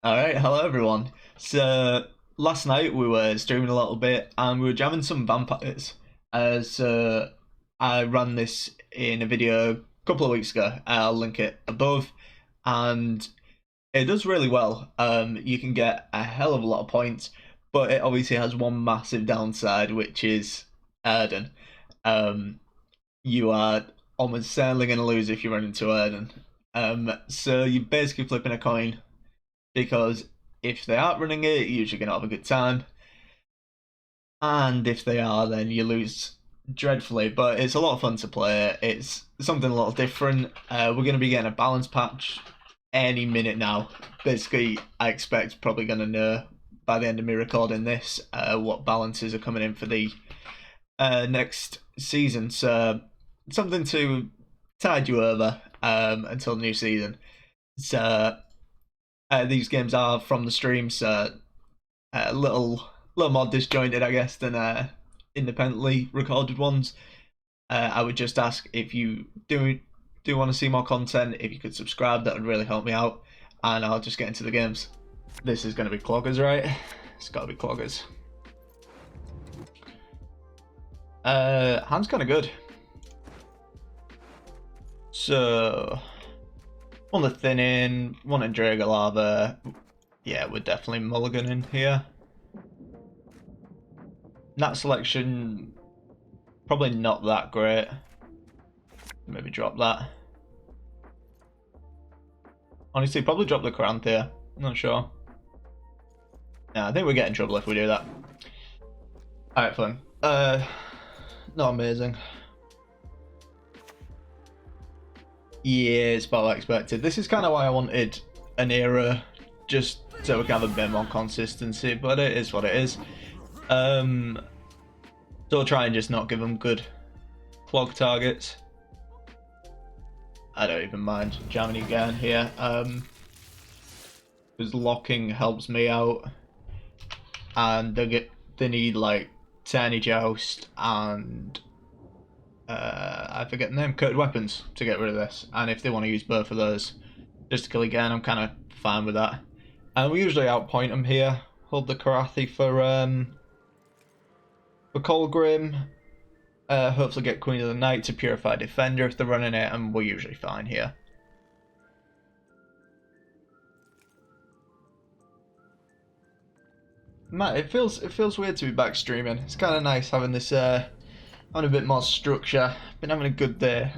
Alright, hello everyone. So last night we were streaming a little bit and we were jamming some vampires. So I ran this in a video a couple of weeks ago. I'll link it above, and it does really well. You can get a hell of a lot of points, but it obviously has one massive downside, which is Erden. Um, you are almost certainly going to lose if you run into Erden. So you're basically flipping a coin because if they aren't running it, you're usually going to have a good time. And if they are, then you lose dreadfully. But it's a lot of fun to play. It's something a little different. We're going to be getting a balance patch any minute now. Basically, I expect probably going to know by the end of me recording this what balances are coming in for the next season. So something to tide you over until the new season. So these games are from the stream, so a little more disjointed, I guess, than independently recorded ones. I would just ask if you do want to see more content, if you could subscribe, that would really help me out, and I'll just get into the games. This is going to be cloggers, right? It's got to be cloggers. Hand's kind of good. So, one the thin in, one in Drago Lava. Yeah, we're definitely mulliganing here. That selection, probably not that great. Maybe drop that. Honestly, probably drop the Caranthea. I'm not sure. Yeah, I think we get in trouble if we do that. Alright, fine. Not amazing. Yeah, it's about what I expected. This is kind of why I wanted an era, just so we can have a bit more consistency, but it is what it is. So I'll try and just not give them good clog targets. I don't even mind jamming again here. Because locking helps me out, and they need like Tiny Joust and I forget the name, Coated Weapons to get rid of this. And if they want to use both of those just to kill again, I'm kind of fine with that. And we usually outpoint them here. Hold the Karathi for Colgrim. Hopefully get Queen of the Night to Purify Defender if they're running it, and we're usually fine here. Man, it feels weird to be back streaming. It's kind of nice having this having a bit more structure. Been having a good day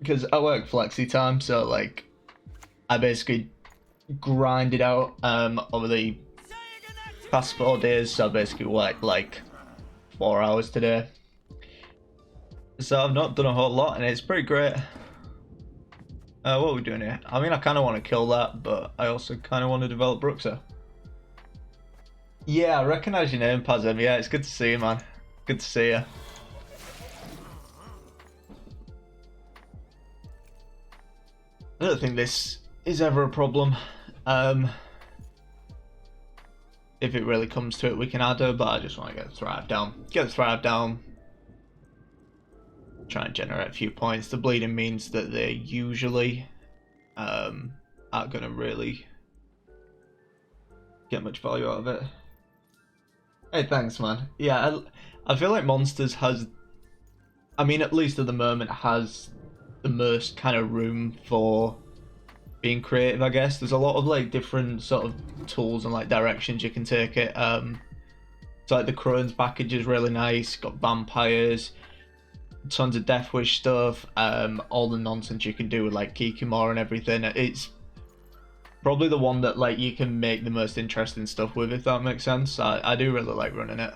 because I work flexi time, so like I basically grinded out over the past 4 days. So I basically worked like 4 hours today. So I've not done a whole lot, and it's pretty great. What are we doing here? I mean, I kind of want to kill that, but I also kind of want to develop Bruxa. Yeah, I recognise your name, Pazem. Yeah, it's good to see you, man. Good to see you. I don't think this is ever a problem. If it really comes to it, we can add her, but I just want to get the Thrive down. Get the Thrive down. Try and generate a few points. The bleeding means that they usually aren't going to really get much value out of it. Hey, thanks, man. Yeah, I feel like Monsters has, I mean, at least at the moment, has the most kind of room for being creative, I guess. There's a lot of like different sort of tools and like directions you can take it. So like the Crone's package is really nice. Got vampires, tons of Death Wish stuff, all the nonsense you can do with like Kikimor and everything. It's probably the one that like you can make the most interesting stuff with, if that makes sense. I do really like running it.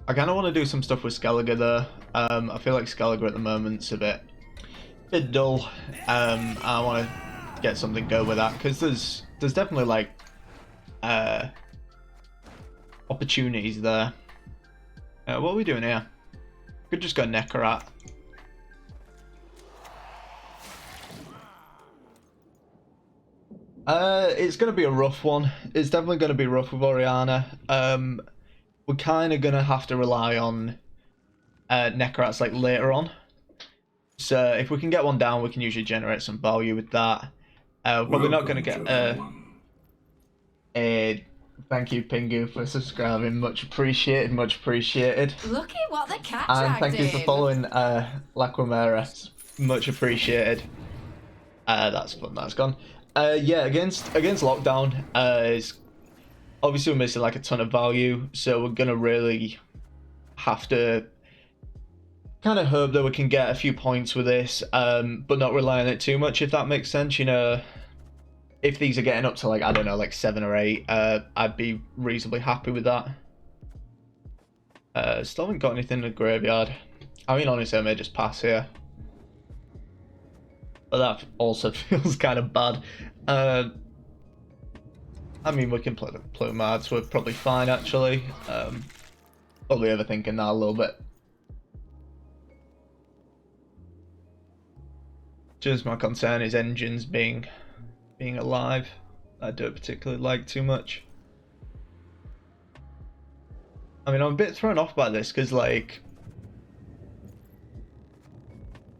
I kind of want to do some stuff with Skellige though. I feel like Skellige at the moment's a bit dull. I want to get something go with that because there's definitely like opportunities there. What are we doing here? Could just go Nekarat. It's going to be a rough one. It's definitely going to be rough with Oriana. We're kind of going to have to rely on Nekarats like later on. So if we can get one down, we can usually generate some value with that. Probably not going to get a thank you, Pingu, for subscribing. Much appreciated, much appreciated. Look at what the cat And thank you for in. following Lacrimera. Much appreciated. That's fun. That's gone. Yeah, against lockdown, is obviously we're missing like a ton of value, so we're gonna really have to kind of hope that we can get a few points with this, but not rely on it too much, if that makes sense. You know, if these are getting up to like, I don't know, like 7 or 8, I'd be reasonably happy with that. Still haven't got anything in the graveyard. I mean, honestly, I may just pass here. But that also feels kind of bad. I mean, we can play the Plumards. We're probably fine, actually. Probably overthinking that a little bit. Just my concern is engines being alive. I don't particularly like too much. I mean, I'm a bit thrown off by this because, like,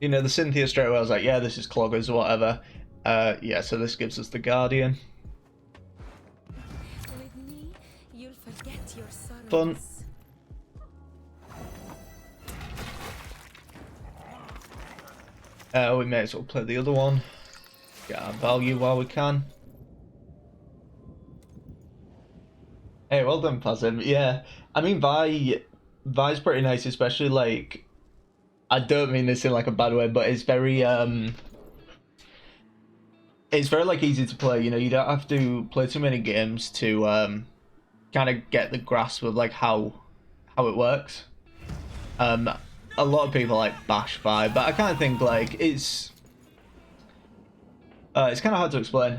you know, the Cynthia straight away I was like, yeah, this is cloggers or whatever. Yeah, so this gives us the Guardian. With me, you'll forget your sorrows. Fun. We may as well play the other one. Get our value while we can. Hey, well done, Pazim. Yeah, I mean, Vi's pretty nice, especially like, I don't mean this in like a bad way, but it's very like easy to play. You know, you don't have to play too many games to kind of get the grasp of like how it works. A lot of people like bash Vi, but I kind of think like it's kind of hard to explain.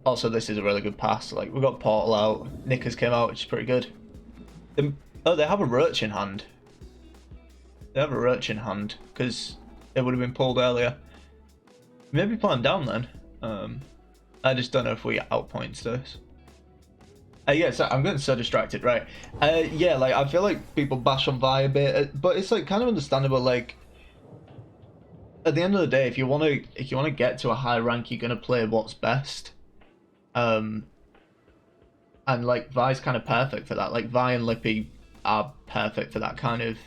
Also, this is a really good pass. Like, we got Portal out, Knickers came out, which is pretty good. Oh, they have a Roach in hand. They have a Roach in hand because it would have been pulled earlier. Maybe play them down then. I just don't know if we outpoints this. Yeah, so I'm getting so distracted, right? Yeah, like, I feel like people bash on Vi a bit, but it's like kind of understandable. Like, at the end of the day, if you want to get to a high rank, you're gonna play what's best. And like Vi's kind of perfect for that. Like, Vi and Lippy are perfect for that kind of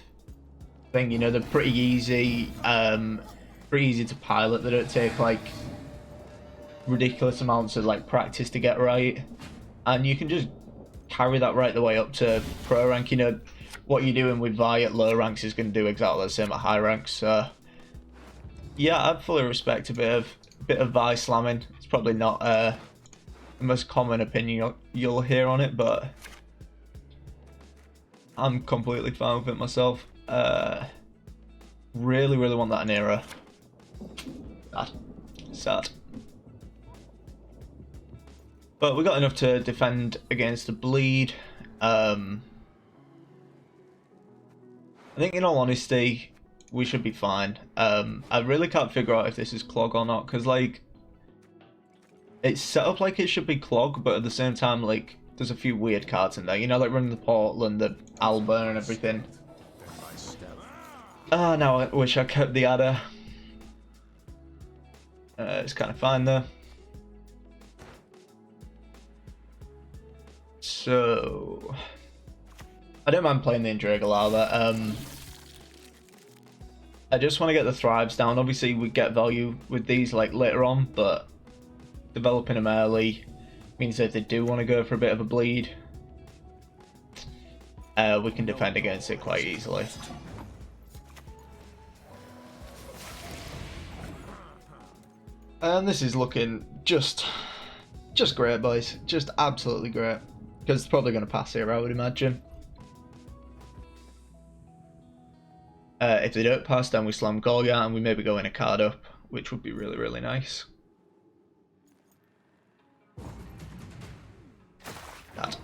thing. You know, they're pretty easy to pilot. They don't take like ridiculous amounts of like practice to get right, and you can just carry that right the way up to pro rank. You know, what you're doing with Vi at low ranks is going to do exactly the same at high ranks. So yeah, I fully respect a bit of Vi slamming. It's probably not the most common opinion you'll hear on it, but I'm completely fine with it myself. Really want that Nero. Sad. But we got enough to defend against the bleed. I think, in all honesty, we should be fine. I really can't figure out if this is clog or not, because like, it's set up like it should be clog, but at the same time, like, there's a few weird cards in there. You know, like running the Portal and the Alba and everything. Ah, now I wish I kept the adder. It's kind of fine though. So, I don't mind playing the Indragal Alba. I just want to get the Thrives down. Obviously, we get value with these like later on, but developing them early means that if they do want to go for a bit of a bleed, we can defend against it quite easily. And this is looking just great, boys. Just absolutely great. Because it's probably going to pass here, I would imagine. If they don't pass, then we slam Goliath and we maybe go in a card up, which would be really nice. That.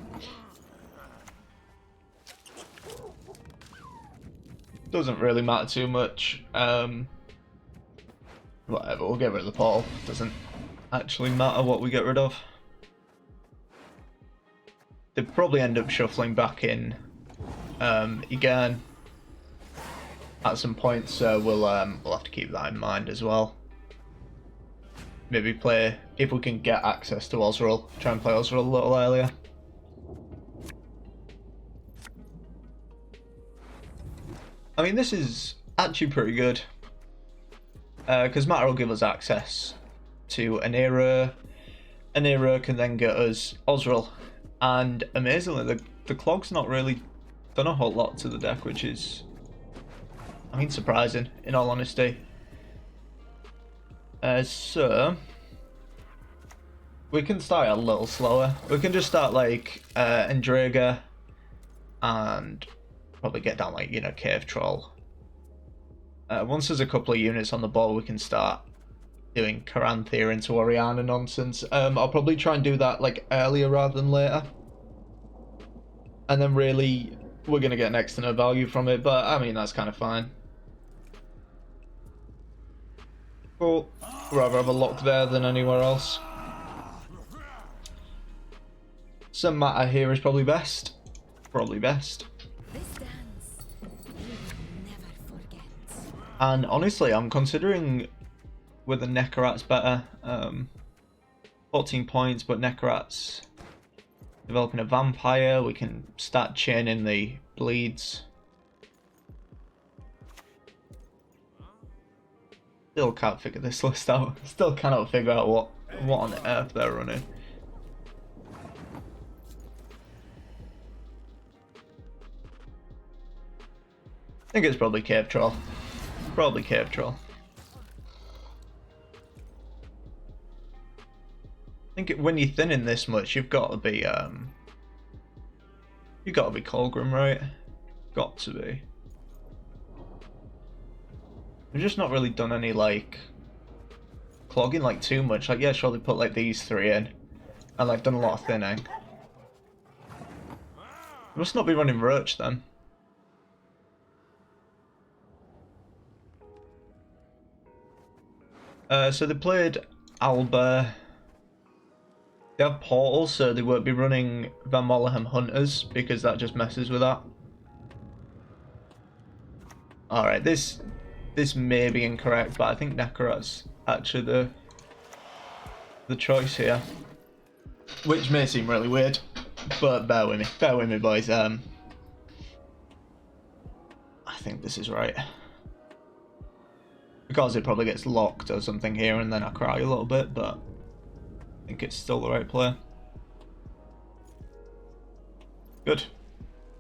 Doesn't really matter too much. Whatever, we'll get rid of the Portal. Doesn't actually matter what we get rid of. They'd probably end up shuffling back in again at some point, so we'll have to keep that in mind as well. maybe play, if we can get access to Osril, try and play Osril a little earlier. I mean, this is actually pretty good, because Matter will give us access to an era. An era can then get us Osril, and amazingly, the Clog's not really done a whole lot to the deck, which is, I mean, surprising, in all honesty. So we can start a little slower. We can just start like Endrega and probably get down like, you know, Cave Troll. Once there's a couple of units on the board, we can start doing Caranthea into Oriana nonsense. I'll probably try and do that like earlier rather than later. And then really we're going to get next to no value from it, but I mean, that's kind of fine. Cool. Rather have a lock there than anywhere else. Some Matter here is probably best. Probably best. This dance, you'll never forget. And honestly, I'm considering whether Nekarat's better. 14 points, but Nekarat's developing a vampire. We can start chaining the bleeds. Still can't figure this list out. Still cannot figure out what on earth they're running. I think it's probably Cave Troll. Probably Cave Troll. I think when you're thinning this much, you've got to be Colgrim, right? Got to be. We've just not really done any like clogging like too much. Like, yeah, surely put like these three in and like done a lot of thinning. We must not be running Roach then. So they played Alba. They have Portals, so they won't be running Van Molleham Hunters because that just messes with that. Alright, this may be incorrect, but I think Nekarat's actually the choice here. Which may seem really weird, but bear with me boys. I think this is right. Because it probably gets locked or something here and then I cry a little bit, but I think it's still the right play. Good.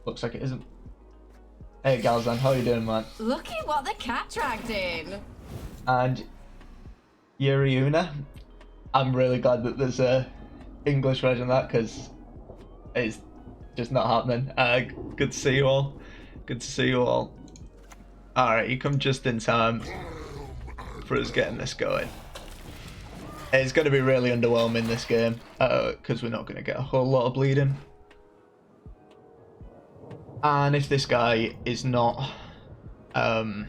Looks like it isn't. Hey Galzan, how you doing, man? Look at what the cat dragged in. And Yuriuna, I'm really glad that there's a English version of that because it's just not happening. Good to see you all. Good to see you all. Alright, you come just in time for us getting this going. It's going to be really underwhelming this game because we're not going to get a whole lot of bleeding. And if this guy is not running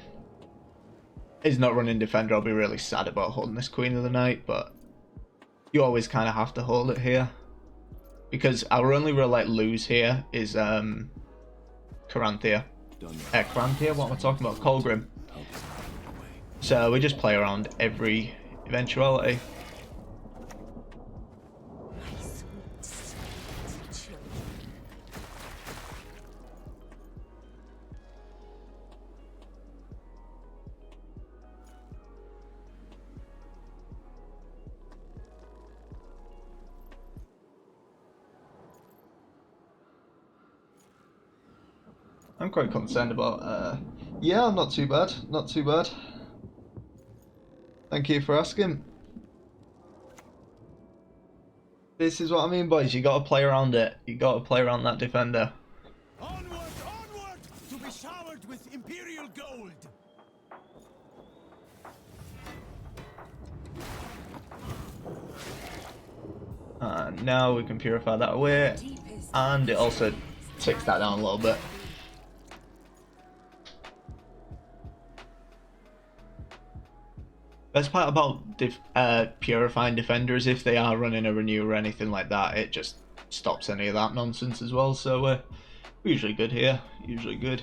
Defender, I'll be really sad about holding this Queen of the Night, but you always kind of have to hold it here because our only real like lose here is Caranthea. Caranthea? What am I talking about? Colgrim. So we just play around every eventuality. I'm quite concerned about, yeah, I'm not too bad, not too bad. Thank you for asking. This is what I mean, boys, you gotta play around it. You gotta play around that Defender. Onward, onward, to be showered with Imperial gold! And now we can purify that away, and it also takes that down a little bit. Best part about purifying defenders, if they are running a renew or anything like that, it just stops any of that nonsense as well. So we're usually good here, usually good.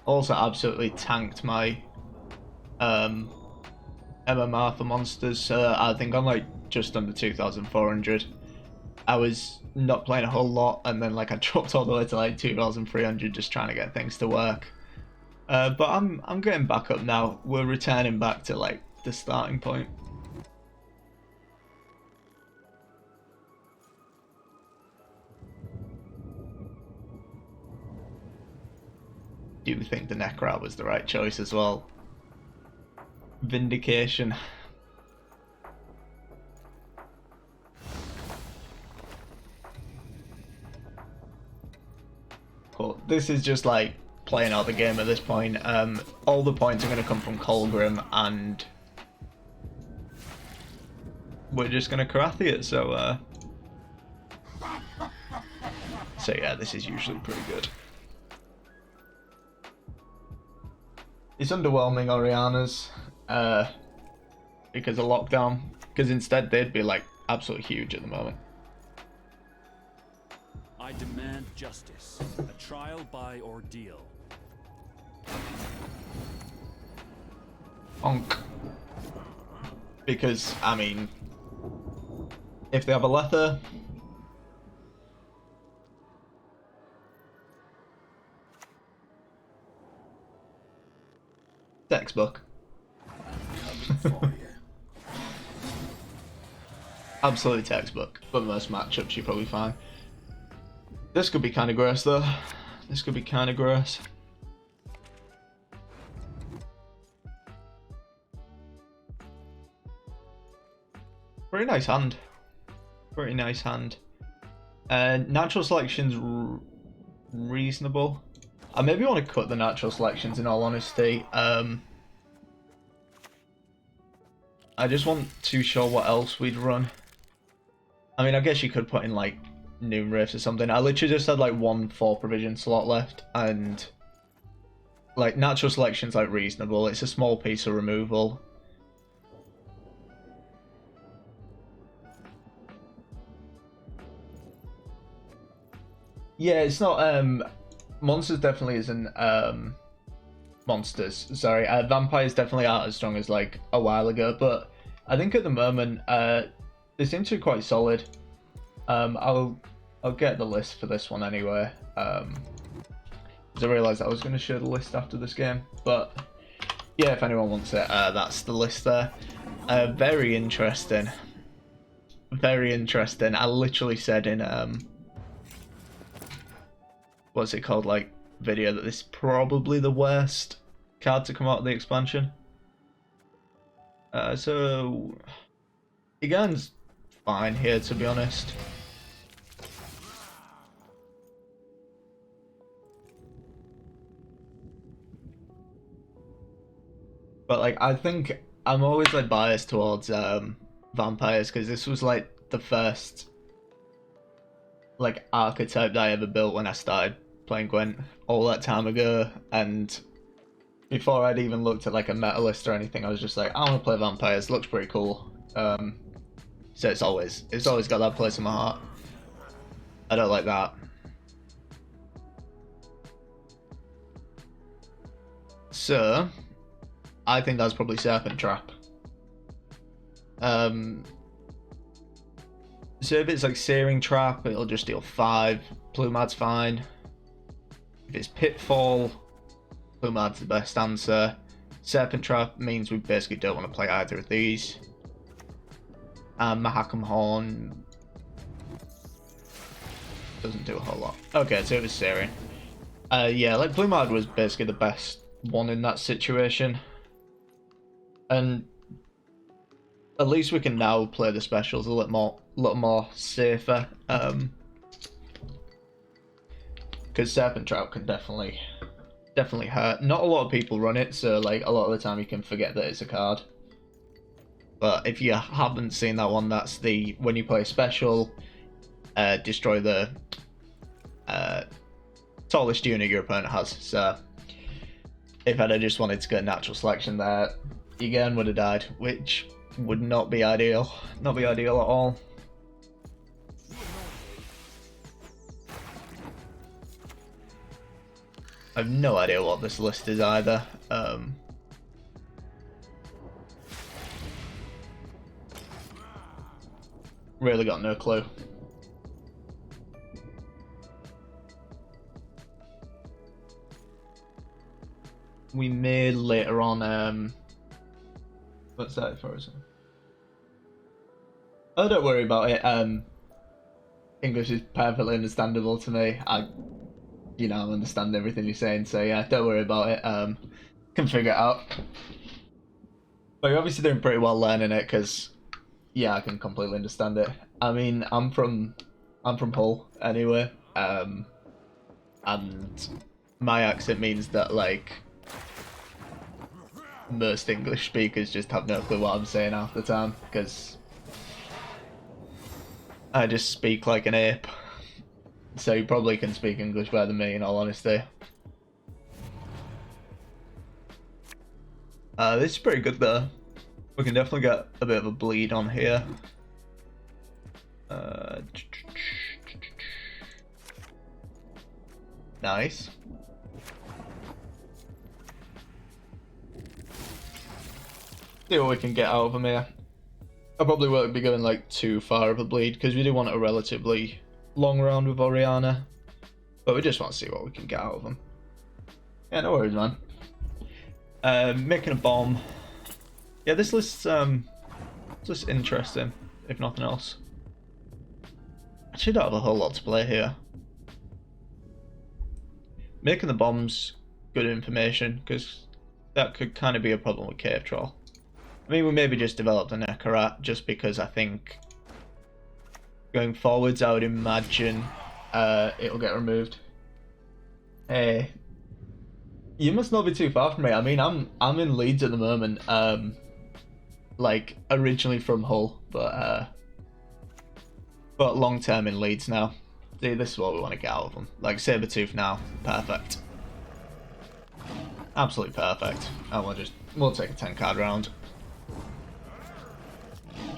Also absolutely tanked my MMR for monsters, so I think I'm like just under 2,400. I was not playing a whole lot, and then like I dropped all the way to like 2,300 just trying to get things to work. But I'm getting back up now. We're returning back to like the starting point. Do we think the Necrat was the right choice as well? Vindication. Cool. This is just like playing out the game at this point. All the points are going to come from Colgrim, and we're just going to Karathi it. So yeah, this is usually pretty good. It's underwhelming, Oriana's, because of lockdown. Because instead they'd be like absolutely huge at the moment. I demand justice. A trial by ordeal. Bonk. Because, I mean, if they have a Lether, textbook. Absolutely textbook. But most matchups you're probably fine. This could be kind of gross though. This could be kind of gross. Pretty nice hand. Pretty nice hand. Natural selection's reasonable. I maybe want to cut the natural selections in all honesty. I just want to show what else we'd run. I mean, I guess you could put in like Noon Wraiths or something. I literally just had like one 4 provision slot left, and like natural selection's like reasonable. It's a small piece of removal. Yeah, it's not monsters definitely isn't monsters. Sorry, vampires definitely aren't as strong as like a while ago, but I think at the moment they seem to be quite solid. I'll get the list for this one anyway. Because I realised I was going to show the list after this game, but yeah, if anyone wants it, that's the list there. Very interesting. Very interesting. I literally said in what's it called, like video, that this is probably the worst card to come out of the expansion. So Egan's fine here, to be honest. But like, I think I'm always like biased towards vampires, because this was like the first like archetype that I ever built when I started playing Gwent all that time ago, and before I'd even looked at like a meta list or anything, I was just like, I want to play vampires. Looks pretty cool. So it's always got that place in my heart. I don't like that. So I think that's probably Serpent Trap. So if it's like Searing Trap, it'll just deal 5. Plumad's fine. If it's Pitfall, Plumad's the best answer. Serpent Trap means we basically don't want to play either of these. Mahakam Horn doesn't do a whole lot. Okay, so it was Searing. Yeah, like Plumard was basically the best one in that situation. And at least we can now play the specials a little more safer. Because Serpent Trap can definitely hurt. Not a lot of people run it, so like a lot of the time you can forget that it's a card. But if you haven't seen that one, that's the when you play a special, destroy the tallest unit your opponent has. So if I'd just wanted to get natural selection there, again would have died, which would not be ideal. Not be ideal at all. I have no idea what this list is either. really got no clue. We may later on, what's that for us? Oh, don't worry about it. English is perfectly understandable to me. I understand everything you're saying, so yeah, don't worry about it. Can figure it out. But you're obviously doing pretty well learning it, because yeah, I can completely understand it. I mean, I'm from Hull anyway, and my accent means that like most English speakers just have no clue what I'm saying half the time, because I just speak like an ape. So you probably can speak English better than me, in all honesty. This is pretty good though. We can definitely get a bit of a bleed on here. Nice. See what we can get out of them here. I probably won't be going like too far of a bleed, because we do want a relatively long round with Oriana, but we just want to see what we can get out of them. Yeah, no worries, man. Making a bomb. Yeah, this list's just interesting, if nothing else. I should have a whole lot to play here. Making the bombs, good information, because that could kind of be a problem with Cave Troll. I mean, we maybe just developed an Ekarat, just because I think going forwards, I would imagine it'll get removed. Hey, you must not be too far from me. I mean, I'm in Leeds at the moment. Like originally from Hull, but long term in Leeds now. See, this is what we want to get out of them. Like Sabertooth now, perfect, absolutely perfect. And we'll take a 10-card round.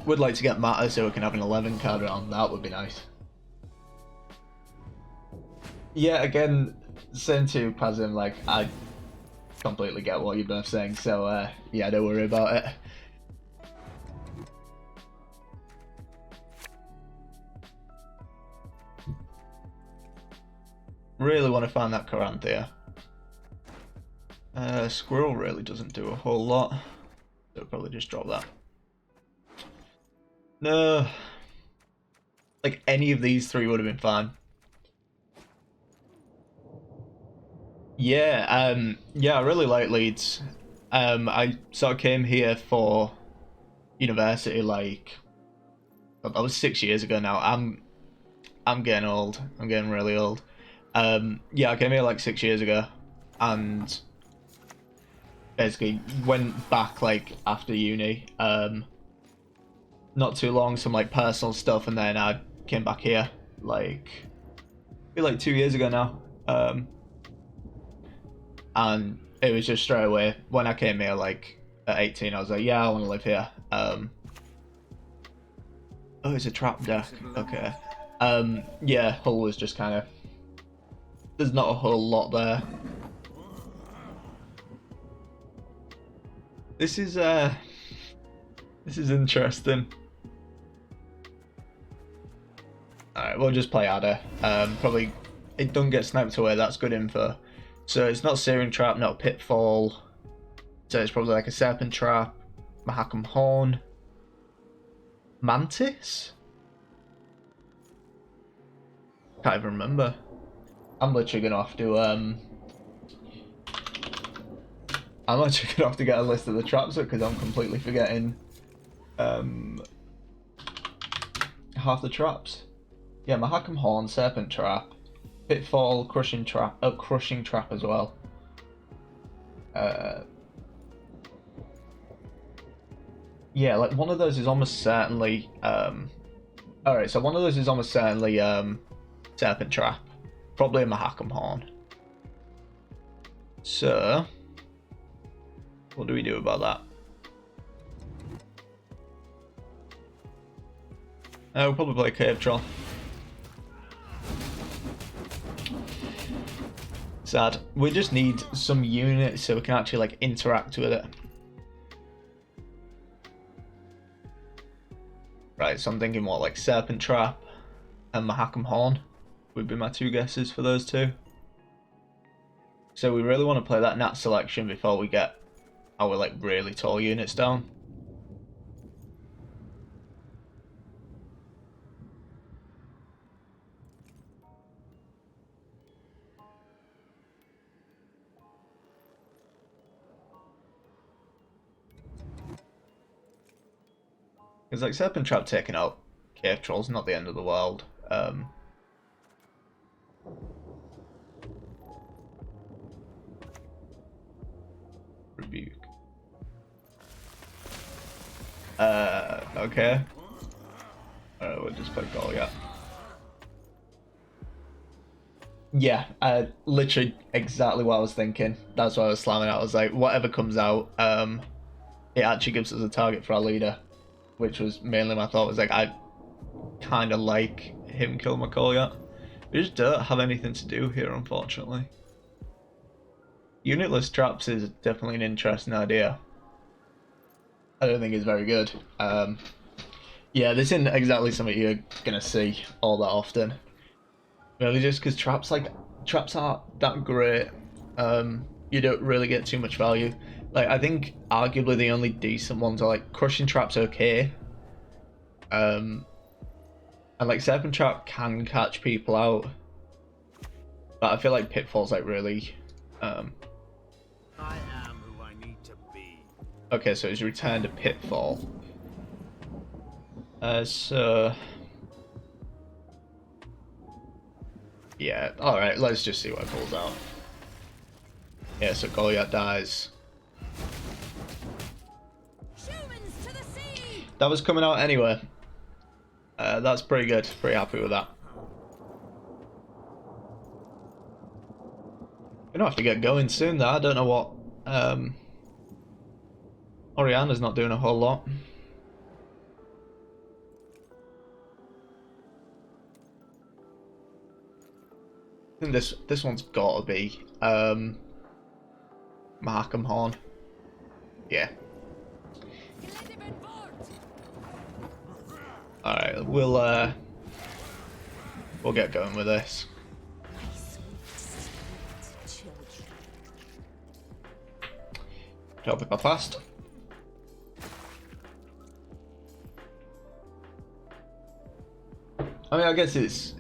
Would like to get Matter so we can have an 11-card round. That would be nice. Yeah, again, same to Pazim. Like, I completely get what you're both saying. So yeah, don't worry about it. Really want to find that Coranthea. Squirrel really doesn't do a whole lot. So I'll probably just drop that. No. Like, any of these three would have been fine. Yeah, yeah, I really like Leeds. I sort of came here for university, like, that was 6 years ago now. I'm getting old. I'm getting really old. Yeah, I came here like 6 years ago, and basically went back like after uni. Not too long, some like personal stuff, and then I came back here like 2 years ago now. And it was just straight away when I came here like at 18, I was like, yeah, I want to live here. Oh, it's a trap deck. Okay. Yeah, Hull was just kind of, there's not a whole lot there. This is interesting. Alright, we'll just play Adder. Probably it doesn't get sniped away, that's good info. So it's not Searing Trap, not Pitfall. So it's probably like a Serpent Trap, Mahakam Horn, Mantis? Can't even remember. I'm literally gonna have to get a list of the traps because I'm completely forgetting half the traps. Yeah, Mahakam Horn, Serpent Trap, Pitfall, Crushing Trap as well. Yeah, like one of those is almost certainly alright, so one of those is almost certainly Serpent Trap. Probably a Mahakam Horn. So what do we do about that? We'll probably play Cave Troll. Sad. We just need some units so we can actually like interact with it. Right, so I'm thinking what, like Serpent Trap and Mahakam Horn would be my two guesses for those two. So we really want to play that Nat selection before we get our like really tall units down. Because like Serpent Trap taking out Cave Trolls, not the end of the world. Rebuke. Okay. We'll just play Goliath. Yeah, literally exactly what I was thinking. That's why I was slamming out. I was like, whatever comes out, it actually gives us a target for our leader, which was mainly my thought. Was like, I kind of like him kill my Goliath. We just don't have anything to do here, unfortunately. Unitless traps is definitely an interesting idea. I don't think it's very good. Yeah, this isn't exactly something you're gonna see all that often. Really, just because traps aren't that great. You don't really get too much value. Like, I think arguably the only decent ones are like Crushing Trap's okay. And like Serpent Trap can catch people out. But I feel like Pitfall's like really I am who I need to be. Okay, so he's returned to Pitfall. So yeah, alright, let's just see what it pulls out. Yeah, so Goliath dies. Humans to the sea! That was coming out anyway. That's pretty good. Pretty happy with that. Gonna have to get going soon though. I don't know what Oriana's not doing a whole lot. I think this one's gotta be Mahakam Horn. Yeah. Alright, we'll get going with this. Help if I fast. I mean, I guess it's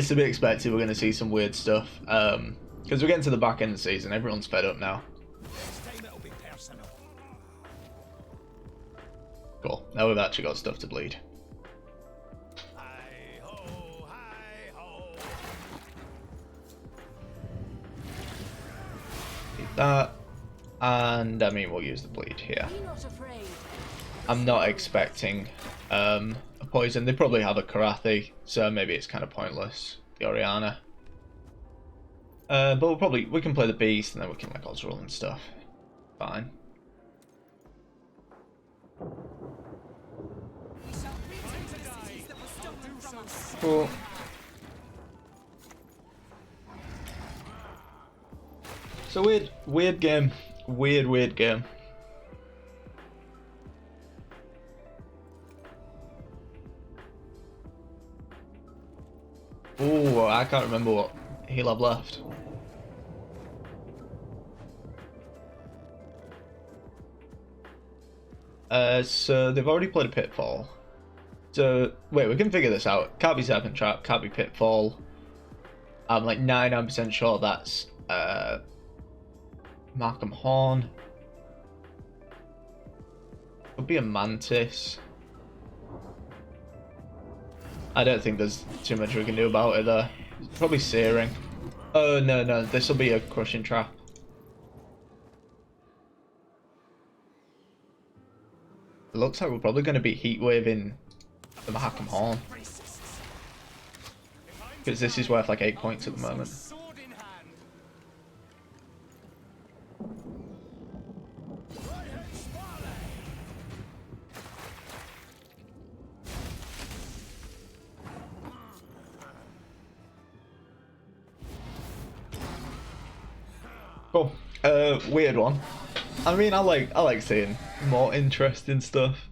to be expected. We're going to see some weird stuff because we're getting to the back end of the season. Everyone's fed up now. Cool. Now we've actually got stuff to bleed. Hi-ho, hi-ho. Need that. And I mean, we'll use the bleed here. Be not afraid. I'm not expecting a poison. They probably have a Karathi, so maybe it's kind of pointless. The Oriana. But we can play the beast and then we can like Osrul and stuff. Fine. Cool. So weird game. Weird game. Oh, I can't remember what he'll have left. So they've already played a Pitfall. So wait, we can figure this out. Can't be Serpent Trap, can't be Pitfall. I'm like 99% sure that's Mahakam Horn. Could be a Mantis. I don't think there's too much we can do about it though. Probably Searing. Oh no, this will be a Crushing Trap. It looks like we're probably going to be Heatwaving the Mahakam Horn. Because this is worth like 8 points at the moment. Sword in hand. Cool. Weird one. I mean, I like seeing more interesting stuff.